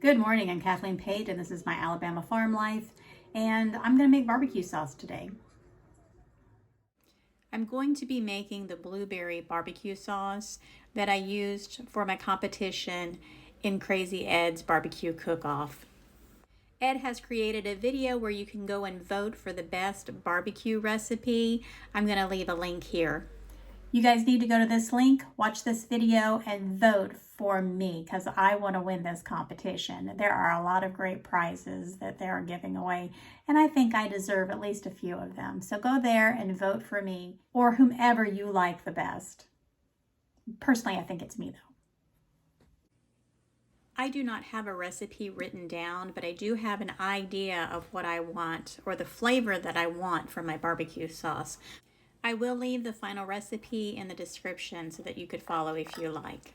Good morning, I'm Kathleen Pate and this is my Alabama farm life, and I'm going to make barbecue sauce today. I'm going to be making the blueberry barbecue sauce that I used for my competition in Crazy Ed's barbecue cook-off. Ed has created a video where you can go and vote for the best barbecue recipe. I'm going to leave a link here. You guys need to go to this link, watch this video, and vote for me because I want to win this competition. There are a lot of great prizes that they are giving away, and I think I deserve at least a few of them. So go there and vote for me or whomever you like the best. Personally, I think it's me though. I do not have a recipe written down, but I do have an idea of what I want or the flavor that I want from my barbecue sauce. I will leave the final recipe in the description so that you could follow if you like.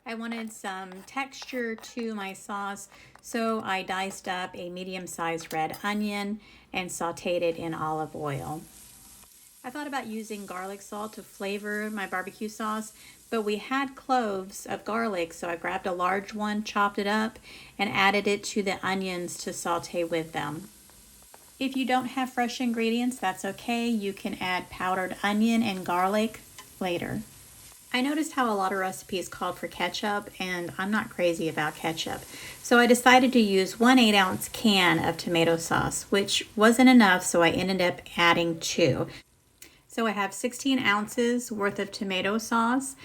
I wanted some texture to my sauce, so I diced up a medium-sized red onion and sauteed it in olive oil. I thought about using garlic salt to flavor my barbecue sauce, but we had cloves of garlic, so I grabbed a large one, chopped it up, and added it to the onions to saute with them. If you don't have fresh ingredients, that's okay. You can add powdered onion and garlic later. I noticed how a lot of recipes called for ketchup, and I'm not crazy about ketchup. So I decided to use 1 8-ounce can of tomato sauce, which wasn't enough, so I ended up adding 2. So I have 16 ounces worth of tomato sauce.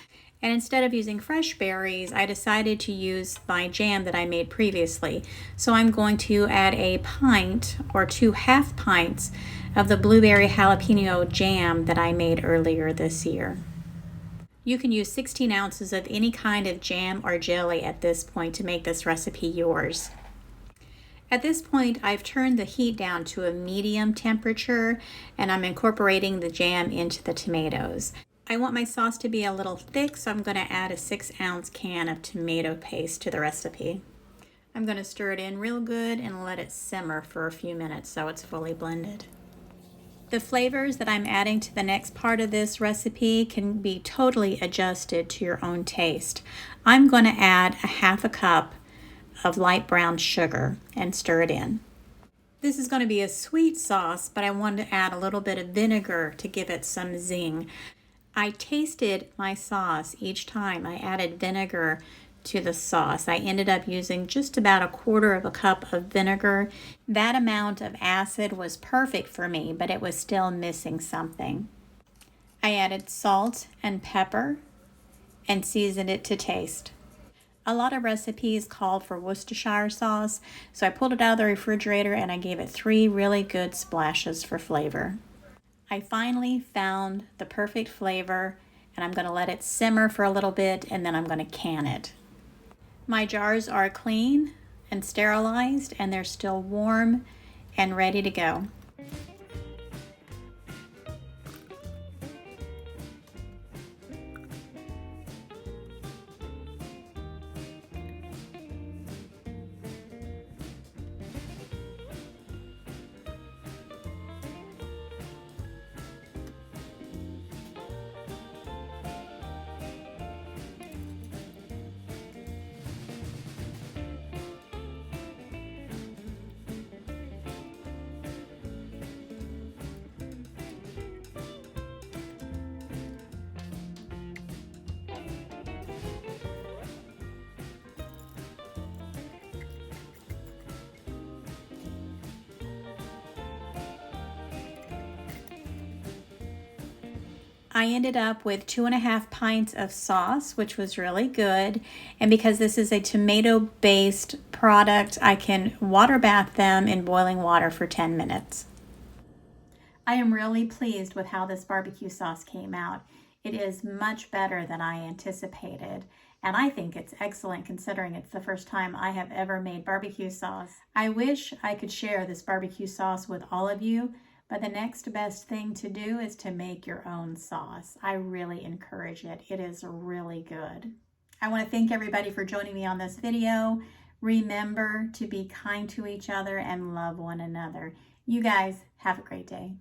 And instead of using fresh berries, I decided to use my jam that I made previously. So I'm going to add a pint or 2 half pints of the blueberry jalapeno jam that I made earlier this year. You can use 16 ounces of any kind of jam or jelly at this point to make this recipe yours. At this point, I've turned the heat down to a medium temperature and I'm incorporating the jam into the tomatoes. I want my sauce to be a little thick, so I'm going to add a 6-ounce can of tomato paste to the recipe. I'm going to stir it in real good and let it simmer for a few minutes so it's fully blended. The flavors that I'm adding to the next part of this recipe can be totally adjusted to your own taste. I'm going to add a 1/2 cup of light brown sugar and stir it in. This is going to be a sweet sauce, but I wanted to add a little bit of vinegar to give it some zing. I tasted my sauce each time I added vinegar to the sauce. I ended up using just about 1/4 cup of vinegar. That amount of acid was perfect for me, but it was still missing something. I added salt and pepper and seasoned it to taste. A lot of recipes called for Worcestershire sauce, so I pulled it out of the refrigerator and I gave it 3 really good splashes for flavor. I finally found the perfect flavor and I'm going to let it simmer for a little bit and then I'm going to can it. My jars are clean and sterilized and they're still warm and ready to go. I ended up with 2.5 pints of sauce, which was really good. And because this is a tomato-based product, I can water bath them in boiling water for 10 minutes. I am really pleased with how this barbecue sauce came out. It is much better than I anticipated. And I think it's excellent considering it's the first time I have ever made barbecue sauce. I wish I could share this barbecue sauce with all of you, but the next best thing to do is to make your own sauce. I really encourage it. It is really good. I want to thank everybody for joining me on this video. Remember to be kind to each other and love one another. You guys have a great day.